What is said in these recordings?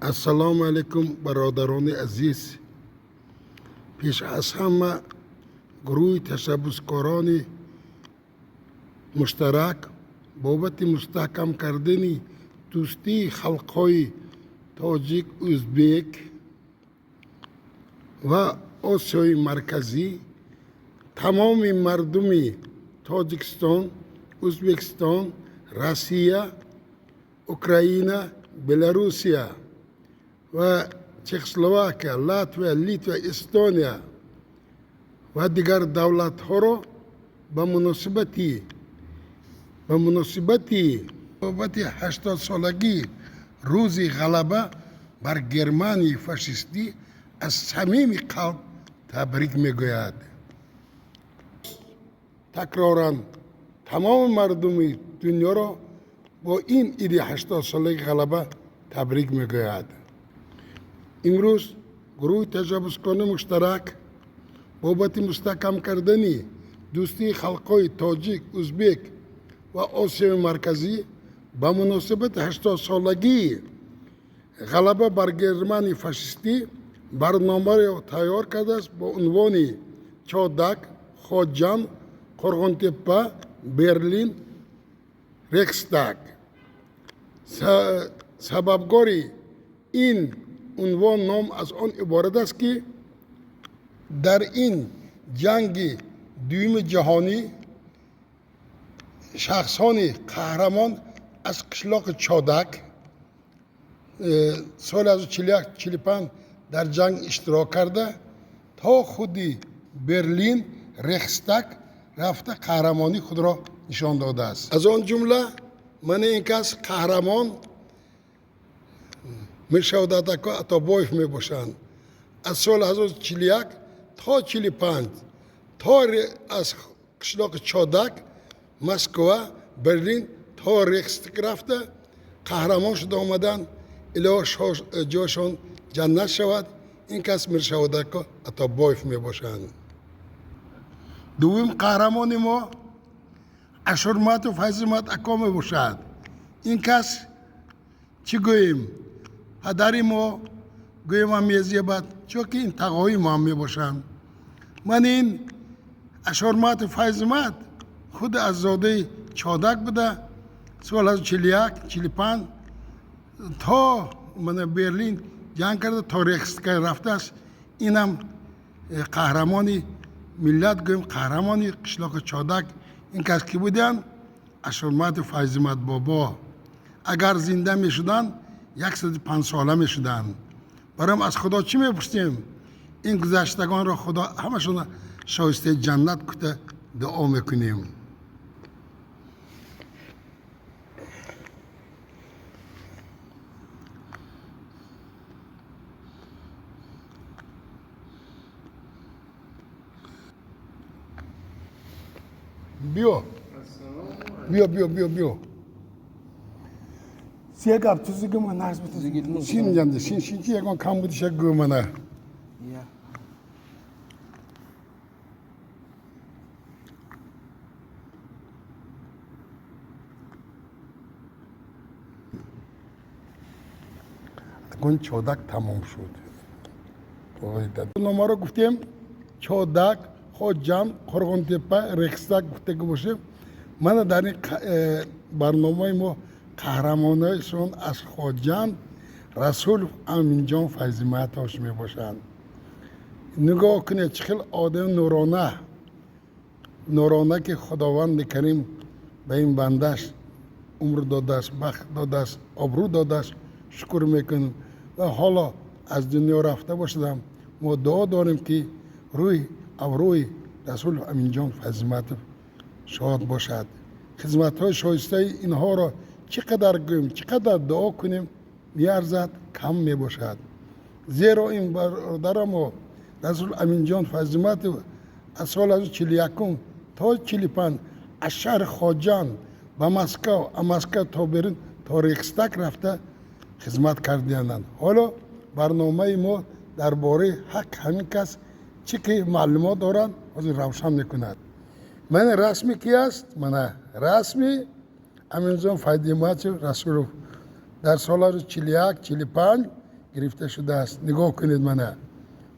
السلام علیکم برادران عزیز. پیش از همه گروه تشبسکاران مشترک بابت مستحکم کردن دوستی خلقهای تاجیک، ازبک و آسیای مرکزی، تمام مردم تاجیکستان، ازبکستان، روسیه، اوکراین، بلاروسیه و چکسلواکیه، لاتویا، لیتوا، استونیا و دیگر دولت ها را به مناسبت 80 سالگی روز غلبه بر گرمانی فاشیستی از صمیم قلب تبریک میگوید. تکرارا تمام مردم دنیا را با این عید 80 سالگی غلبه تبریک میگوید. امروز گروه تشبسکاران مشترک بابت مستحکم کردن دوستی خلقهای تاجیک، ازبک و آسیای مرکزی به مناسبت 80 سالگی غلبه بر گرمانی فاشیستی برنامه را تیار کرده است با عنوان چادک، خواجان، قرغنتپه، برلین، ریکستاگ. سببگاری این عنوان نام از آن عبارت است که در این جنگ دوم جهانی شخصان قهرمان از قشلاق چادک سال 1941-45 در جنگ اشتراک کرده تا خودی برلین ریکستاگ رفته قهرمانی خود را نشان داده است. از آن جمله من این کس قهرمان میشود که اتابایف می باشند. از سال 1941 تا 45 تا از قشلاق چادک، مسکو، برلین تا ریکستاگ رفته قهرمان شده آمدن. الهی جایشان جنت شود. این کس می شود که اتابایف می باشند. دوم قهرمان ما اشورمت و فیضمت اکا می باشد. این کس چی گوییم؟ پدری ما گوییم هم میزیبد چون که این تقاوی ما هم می باشند. من این اشورمت و فیضمت خود از زاده چادک بوده. سال 1941-45 تا من برلین جنگ کرده تا ریکستاگ رفته است. اینم قهرمانی ملت گویم، قهرمانی قشلاق چادک این کس که بودن اشورمت و فیضمت بابا. اگر زنده می شدن 105 ساله می شدن. برام از خدا چی می پرسیم؟ این گذشتگان را خدا همشون شایسته جنت کته دعا میکنیم. بیا سیه گفت چیزی که من نرس بتونم شین جنده شین چی یکان کم بودی شک گو منه اون چادک تمام شد. نامه رو گفتیم چادک، خواجان، قرغنتپه، ریکستاگ گفته که باشه. من در این برنامه ما قهرمانایشون از خواجان رسول امینجان فیضمت هاش می باشند. نگاه کنید چه خیلی آدم نورانه که خداوند کریم به این بندش عمر داده است، بخت داده است، آبرو داده است. شکر میکنیم و حالا از دنیا رفته باشدم ما دعا داریم که روی رسول امینجان فیضمت شاد باشد. خدمت های شایسته اینها را چقدر گویم، چقدر دعا کنیم میارزد کم می باشد. زیرا این برادر ما رسول امینجان فیضمت از سال 1941 تا 45 از شهر خواجان به مسکو تا برلین تا ریکستاگ رفته خدمت کردند. حالا برنامه ما درباره حق همین کس چی که معلومات دارند از روشن میکند. من رسمی کی است؟ من رسمی امینجان فیضمت رسول در سال 1941-45 گرفته شده است. نگاه کنید منه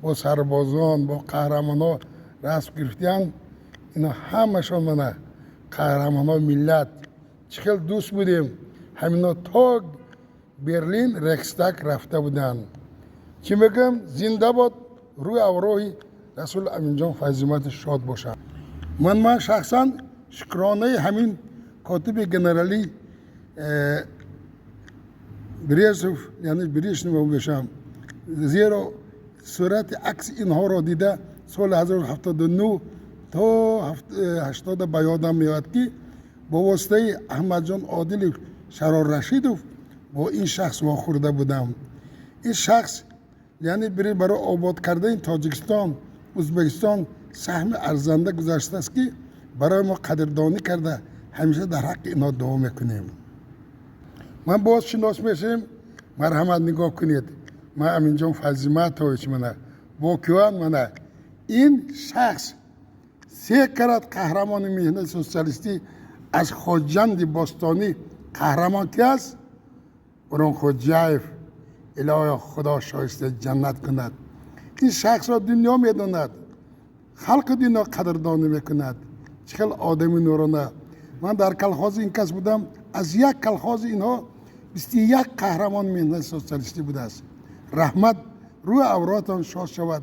با سربازان با قهرمان ها رسم گرفتن. اینا همشون منه قهرمان ها ملت چقدر دوست بودیم. همینا تا برلین رکستاگ رفته بودن. چی میگم؟ زنده باد روی اوراقی رسول امین جان فیضیمت شاد باشد. من شخصا شکرانه همین کاتب گنرالی بریزوف یعنی بریشنیو بشم، زیرا صورت عکس اینها را دیده سال 1979 تا 80 به یادم میاد که با واسطه احمد جان عادل شرار رشیدوف با این شخص واخورده بودم. این شخص یعنی برای آباد کردن تاجیکستان ازبکستان سهم ارزنده گذاشته است که برای ما قدردانی کرده. همیشه در حق اینا دعا میکنیم. من باز شناس میشم. مرحمت نگاه کنید. من امین جان فیضیمت هایش منه واقعا منه این شخص 3 کرات قهرمان مهنت سوسیالیستی از خوجند باستانی قهرمان که است برون خوجایف الهی خدا شایسته جنت کند. این شخص را دنیا میداند، خلق دنیا قدردانی میکند. چقدر آدمی نورانه. من در کلخاز این کس بودم. از یک کلخاز اینها 21 قهرمان مهنت سوسیالیستی بوده است. رحمت روی اوراتان شاد شود.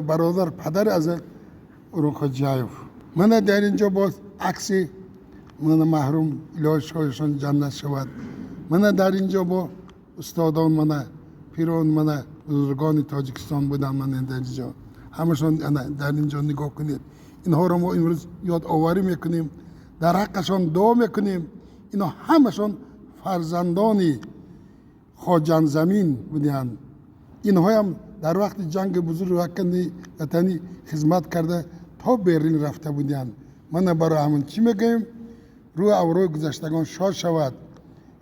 برادر پدر از اورون خوجایف. من در اینجا باز عکسی من محروم الهی شایشان جنت شود. من در اینجا با استادان من پیران من بزرگان تاجیکستان بودم. من در اینجا همشون در اینجا نگاه کنید. اینها را ما امروز یاد آوری میکنیم، در حقشان دعا میکنیم. اینا همشون فرزندانی خواجند زمین بودند. اینها هم در وقت جنگ بزرگ وطنی خدمت کرده تا برلین رفته بودند. من برای همون چی میگم؟ روی اوراق گذشتگان شاد شود،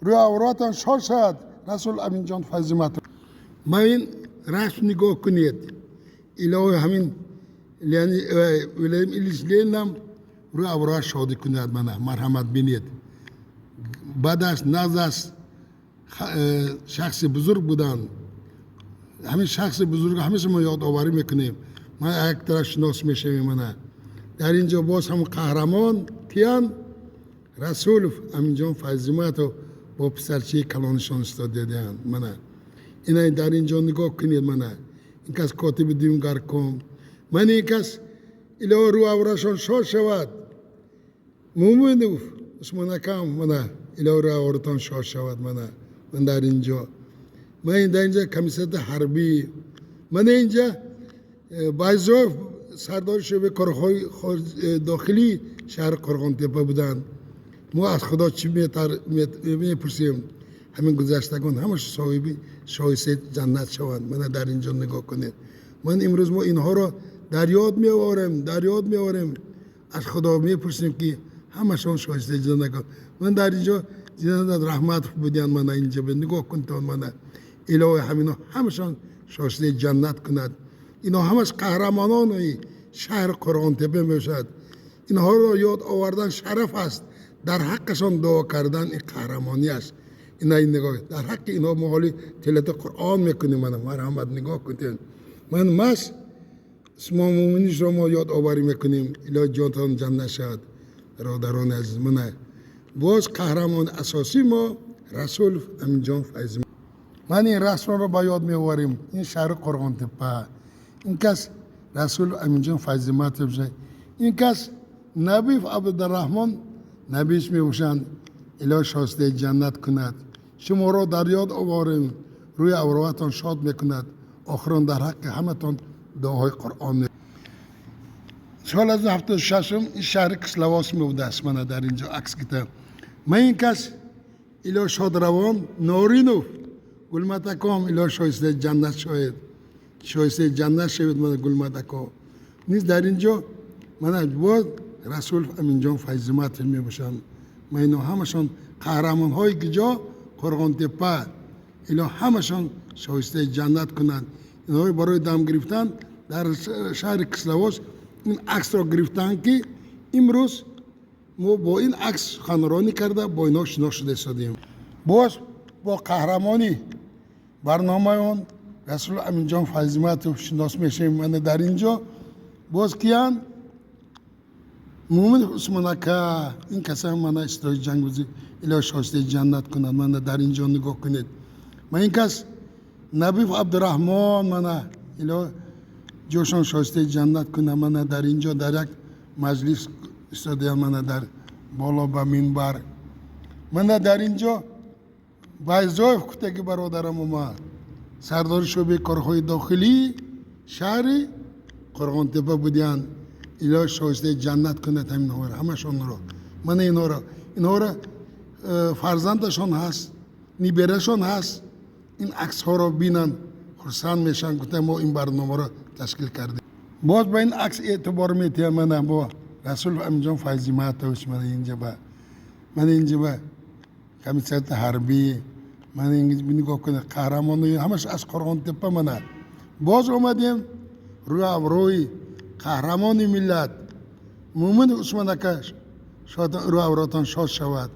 روی اوراقتان شاد شود. رسول امین جان فیضیمت. ما این رسم نگاه کنید. الهی همین ولیم ایلیچ لنینم روی اوراق شادی کند. منه مرحمت بینید. بعد از نزد شخص بزرگ بودن. همین شخص بزرگ همیشه ما یاد آوری میکنیم. من یک طرف شناس میشم. منه در اینجا باز هم قهرمان کیان رسول امین جان فیضیمت با پسرچه کلانشان استاد دیدن. منه اینا در اینجا نگاه کنید. منه این کس کاتب دیونگر کم. من این کس الهی رو اوراشان شاد شود. مومنوف اسمونه کم. منه الهی رو اوراتان شاد شود. من در اینجا در اینجا کمیسیت حربی. من اینجا بایزوف سردار شعبه کارهای داخلی شهر قرغانتپه بودند. ما از خدا چی میپرسیم؟ همین گذشتگان همش صاحبی شایسته جنت شوند. من در اینجا نگاه کنید. من امروز ما اینها را در یاد میآوریم. از خدا میپرسیم که همشون شایسته جنت کنند. من در اینجا جنت رحمت بودند. من اینجا نگاه کنید. من الهی همینا همشون شایسته جنت کند. اینا همش قهرمانان شهر قرغانتپه میشد. اینها را یاد آوردن شرف است. در حقشان دعا کردن این قهرمانی است. اینا این نگاه در حق اینا ما حالی تلاوت قرآن میکنیم. من مرحمت نگاه کنید. من مس اسم مومنیش را ما یاد آوری میکنیم. الهی جانتان جنت شد. برادران عزیز من باز قهرمان اساسی ما رسول امین جان فیضیمت. من این رسم را با یاد میآوریم. این شهر قرغانتپه این کس رسول امین جان فیضیمت بشه. این کس نبی عبدالرحمن نبیش میوشند. الهی شایسته جنت کند. شما را در یاد آوریم. روی اوراقتان شاد میکند. آخران در حق همتان دعاهای قرآن. سال 1976 این شهر کسلواس میبوده است. من در اینجا عکس گرفتم. من این کس الهی شاد روان نورینوف گلمتکام الهی شایسته جنت شاید. شایسته جنت شوید. من گلمتکام نیست در اینجا. من باز رسول امین جان فیضیمت میباشم. من اینا همشون قهرمان های گجا قرغانتپه الهی همشون شایسته جنت کنند. اینها برای دم گرفتن در شهر کسلواس این عکس را گرفتن که امروز ما با این عکس خانرانی کرده با اینا شناخته شدیم. باز با قهرمانی برنامه اون رسول امینجان فیضیمتوف شناس میشیم. من در اینجا باز کیان مومن عثمان که این کسا من استرای جنگوزی اله شاسته جنت کنند. من در اینجا نگاه کنید. من این کس نبیف عبدالرحمن من اله جوشان شاسته جنت کنند. من در اینجا در یک مجلس استاده. من در بالا با منبر. من در اینجا بایزوف کتگی برادرم ما سردار شعبه کارهای داخلی شهری قرغان تپه بودیان. اله شایسته جنت کنه همین ها را همشون را. من اینها را فرزندشان هست، نیبرشان هست. این عکس ها را بینن خرسند میشن که ما این برنامه را تشکیل کردیم. باز به این عکس اعتبار میتیم. من با رسول امینجان فیضیمتوف من اینجا با کمیسیت حربی من اینجا نگاه کنه قهرمانی همش از قرغان تپه. من باز اومدیم روی قهرمان ملت مومن عثمان اکا شاید رو اوراتان شاد شود.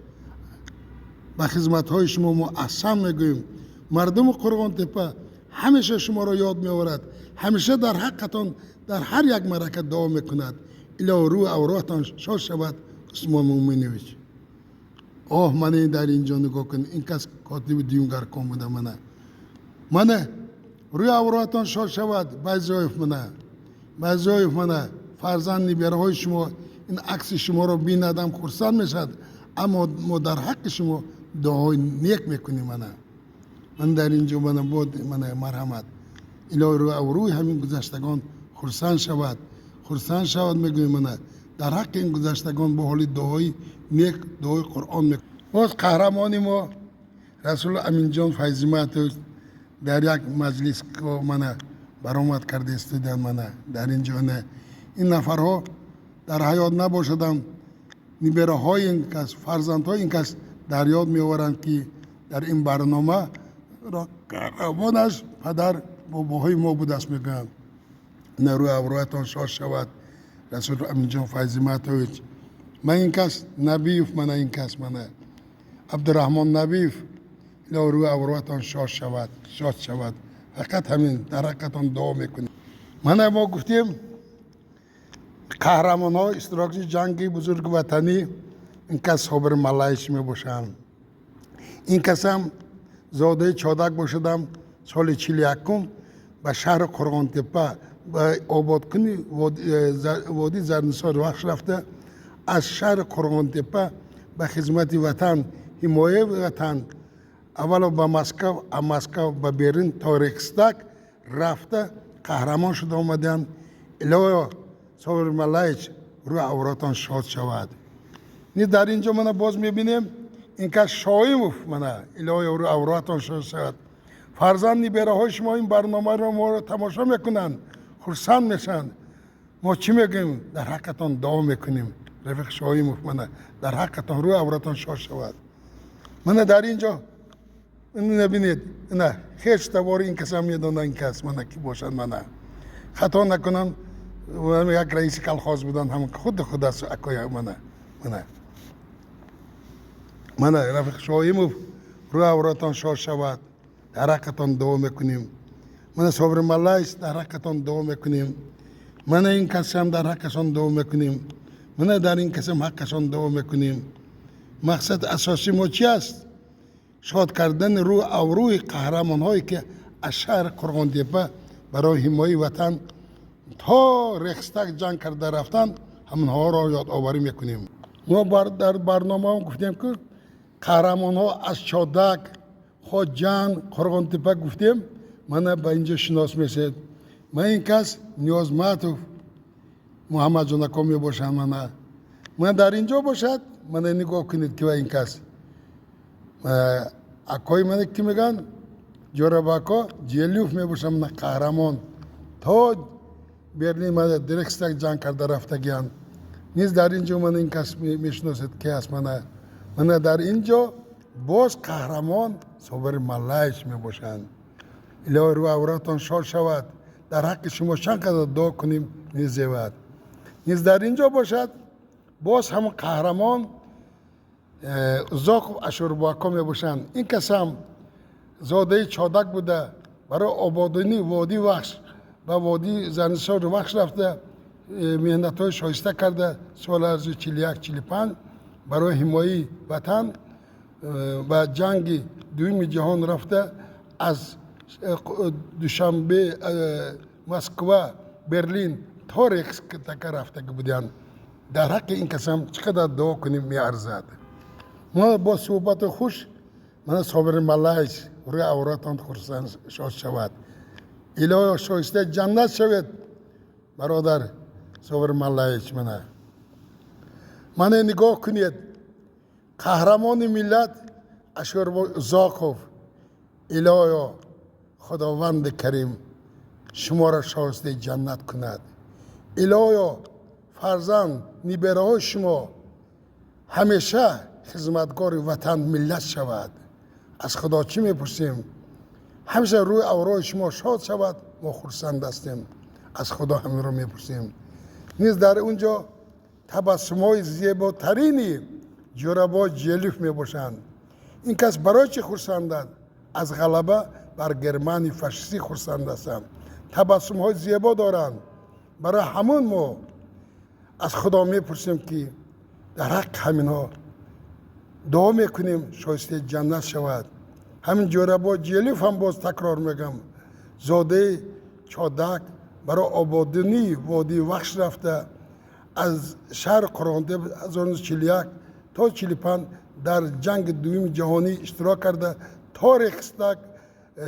با خدمت های شما ما احسان میگوییم. مردم قرغان تپه همیشه شما را یاد میآورد. همیشه در حقتان در هر یک مرکه دعا میکند الا رو اوراتان شاد شود. عثمان مومنویچ من در اینجا نگاه کن. این کس کاتب دیونگر کن بوده. من روی اوراتان شاد شود. بایزایف من فرزند نیبره های شما این عکس شما رو بیندم خرسند میشد. اما ما در حق شما دعای نیک میکنیم. من در اینجا بود مرحمت الهی روی همین گذشتگان خرسند شود میگویم. من در حق این گذشتگان با حال دعای نیک دعای قرآن میکنیم. باز قهرمانی ما رسول امینجان فیضیمتوف در یک مجلس که من برآمد کرده استودیان. من در اینجا این نفرها در حیات نباشدم. نیبره های این کس فرزند های این کس در یاد میآورند که در این برنامه را قهرمانش پدر باباهای ما بود است. میگم روی اورایتان شاد شود رسول امینجان فیضیمتوف. من این کس نبیف من عبدالرحمن نبیف روی اورایتان شاد شود. فقط همین در حقتان دعا میکنیم. ما گفتیم قهرمان ها اشتراکی جنگی بزرگ وطنی این کس صابر ملایش می باشند. این کس هم زاده چادک باشدم سال 41 به شهر قرغان تپه به آباد کنی وادی زرنسار وقت رفته. از شهر قرغان تپه به خدمت وطن حمایه وطن اول به مسکو به برلین تا ریکستاگ رفته قهرمان شده آمدن. الهی صابر ملایچ روی اوراتان شاد شود. در اینجا من باز میبینیم این که شایموف الهی روی اوراتان شاد شود. فرزند نیبره های شما این برنامه رو ما رو تماشا میکنن خرسند میشن. ما چی میگیم؟ در حقتان دعا میکنیم. رفیق شایموف در حقتان روی اوراتان شاد شود. در اینجا نبینید نه هیچ تباری این کس هم میدونن این کس کی باشد. خطا نکنم یک رئیس کلخاز بودن هم خود است اکای من رفیق شایموف روی اوراتان شاد شود. در حقتان دعا میکنیم. صابر ملایچ در حقتان دعا میکنیم. این کس هم در حقشان دعا میکنیم. در این کس هم حقشان دعا میکنیم. مقصد اساسی ما چی است؟ شاد کردن روی قهرمان هایی که از شهر قرغان تپه برای حمایت وطن تا ریکستاگ جنگ کرده رفتن همونها را یادآوری میکنیم. ما در برنامه هم گفتیم که قهرمان ها از چادک خود جنگ قرغان تپه گفتیم. به اینجا شناس میشد. این کس نیازمتوف محمد جانکا می باشم. در اینجا باشد نگاه کنید که این کس اکای که میگن جورباکا جیلیوف می باشم قهرمان تا برلین ریکستاگ جنگ کرده رفته گیان. در اینجا این کس میشناسد که است. در اینجا باز قهرمان صابر ملایچ می باشند. الهی روی اوراتان شاد شود. در حق شما چند قدر دعا کنیم نیزود. در اینجا باشد باز هم قهرمان زاق اشورباکا می باشند. این کس هم زاده چادک بوده برای آبادانی وادی وحش و وادی زنسار وحش رفته مهنت های شایسته کرده سال 1941-45 برای حمایت وطن و جنگ دوم جهان رفته از دوشنبه مسکو برلین تا ریکس تک رفته بودند. در حق این کسم چقدر دعا کنیم میارزد. ما با صحبت خوش من صابر ملایش روی عوراتان خرسند شود. الهی شایسته جنت شود برادر صابر ملایش من نگاه کنید قهرمان ملت اشور زاکوف. الهی خداوند کریم شما را شایسته جنت کند. الهی فرزند نیبره شما همیشه خدمتگار وطن ملت شود. از خدا چی میپرسیم؟ همیشه روی اوراق شما شاد شود. ما خرسند هستیم. از خدا همین رو میپرسیم. نیز در اونجا تبسم‌های زیباترینی جورابا جلیف میباشند. این کس برای چی خرسندند؟ از غلبه بر گرمانی فاشیستی خرسند هستند. تبسم‌های زیبا دارند. برای همون ما از خدا میپرسیم که در حق همینها دعا میکنیم شایسته جنت شود. همین جورابا جلیف هم باز تکرار میگم زاده چادک برای آبادانی وادی وحش رفته از شهر قرانده 1941 تا 45 در جنگ دوم جهانی اشتراک کرده. تا ریخستگ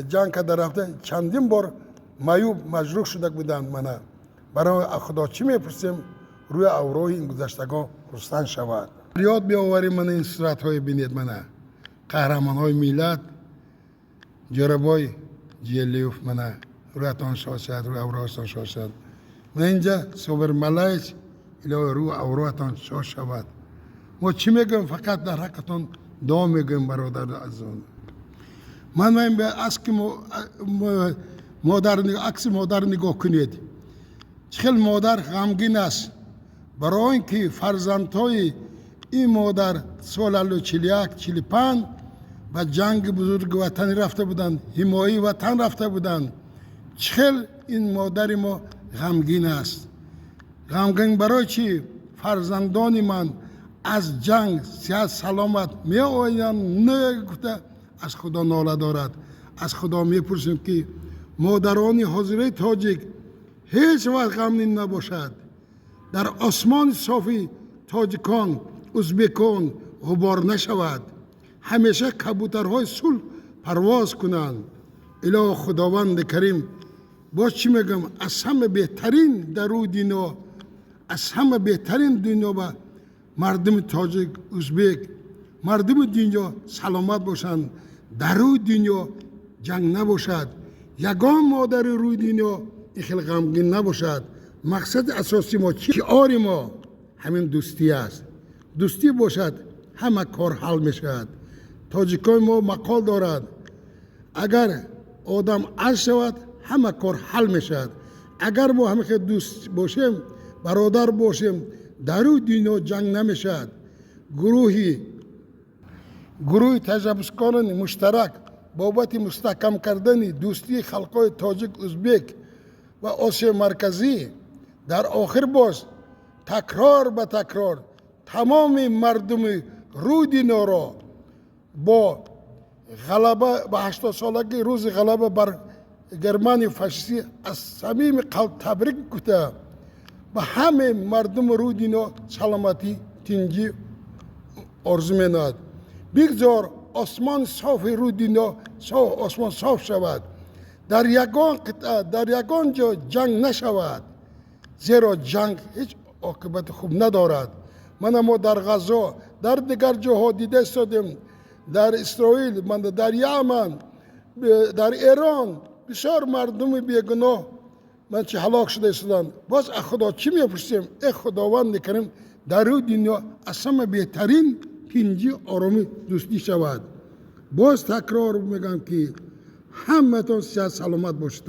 جنگ کرده رفته. چندین بار معیوب مجروح شده بودند. من برای خدا چی میپرسیم؟ روی اوراق این گذشتگان خرسند شود. یاد بیاوریم من این صورت‌های بینید. قهرمان‌های ملت جورابای جلیف رویتان شاد شد. روی اوراقتان شاد شد. من اینجا صابر ملایش الهی روی اوراقتان شاد شود. ما چی میگم؟ فقط در حقتان دعا میگم برادر عزیزان. من به عکس مادر نگاه کنید. چقدر مادر غمگین است برای اینکه فرزندهای این مادر سال 1941-45 و جنگ بزرگ وطنی رفته بودند. حمایت وطن رفته بودند. چقدر این مادر ما غمگین است. غمگین برای چی؟ فرزندان من از جنگ صحت سلامت می آیند نگفته از خدا ناله دارد. از خدا میپرسیم که مادران حاضره تاجیک هیچ وقت غمگین نباشد. در آسمان صافی تاجیکان ازبکان غبار نشود. همیشه کبوترهای صلح پرواز کنند. الهی خداوند کریم باز چی میگم؟ از همه بهترین در روی دنیا، از همه بهترین دنیا با مردم تاجیک ازبک مردم دنیا سلامت باشند. در روی دنیا جنگ نباشد. یگان مادر روی دنیا این خیلی غمگین نباشد. مقصد اساسی ما چی؟ شعار ما همین دوستی است. دوستی باشد همه کار حل میشود. تاجیکان ما مقال دارد اگر آدم عز شود همه کار حل میشود. اگر ما همه دوست باشیم برادر باشیم در روی دنیا جنگ نمیشود. گروه تجاوزکاران مشترک بابت مستحکم کردن دوستی خلقای تاجیک ازبک و آسیا مرکزی در آخر باز تکرار به تکرار تمام مردم روی دنیا را با غلبه به 80 سالگی روز غلبه بر گرمانی فاشیستی از صمیم قلب تبریک گفته به همه مردم روی دنیا سلامتی تنگی آرزو می‌نماید. بگذار آسمان صاف روی دنیا آسمان صاف شود. در یگان قطعه در یگان جا جنگ نشود. زیرا جنگ هیچ عاقبت خوب ندارد. ما در غزه در دیگر جاها دیده استادیم. در اسرائیل در یمن در ایران بسیار مردم بیگناه چه هلاک شده استادند. باز خدا چی میپرسیم؟ ای خداوند کریم در روی دنیا از همه بهترین تنجی آرامی دوستی شود. باز تکرار میگم که همتون صحت سلامت باشید.